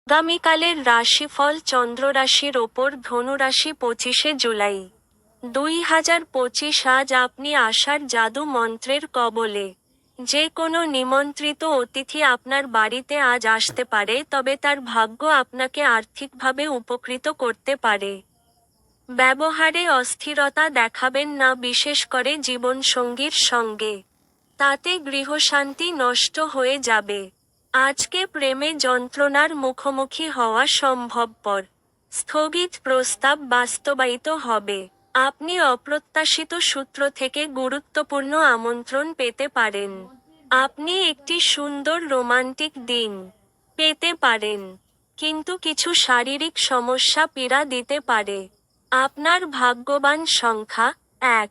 আগামীকালের রাশিফল চন্দ্র রাশির ওপর ধনুরাশি 25শে জুলাই 2025। আজ আপনি আশার জাদু মন্ত্রের কবলে। যে কোনো নিমন্ত্রিত অতিথি আপনার বাড়িতে আজ আসতে পারে, তবে তার ভাগ্য আপনাকে আর্থিকভাবে উপকৃত করতে পারে। ব্যবহারে অস্থিরতা দেখাবেন না, বিশেষ করে জীবনসঙ্গীর সঙ্গে। তাতে গৃহশান্তি নষ্ট হয়ে যাবে। আজকে প্রেমে যন্ত্রণার মুখোমুখি হওয়া সম্ভবপর। স্থগিত প্রস্তাব বাস্তবায়িত হবে। আপনি অপ্রত্যাশিত সূত্র থেকে গুরুত্বপূর্ণ আমন্ত্রণ পেতে পারেন। আপনি একটি সুন্দর রোমান্টিক দিন পেতে পারেন, কিন্তু কিছু শারীরিক সমস্যা পীড়া দিতে পারে। আপনার ভাগ্যবান সংখ্যা 1।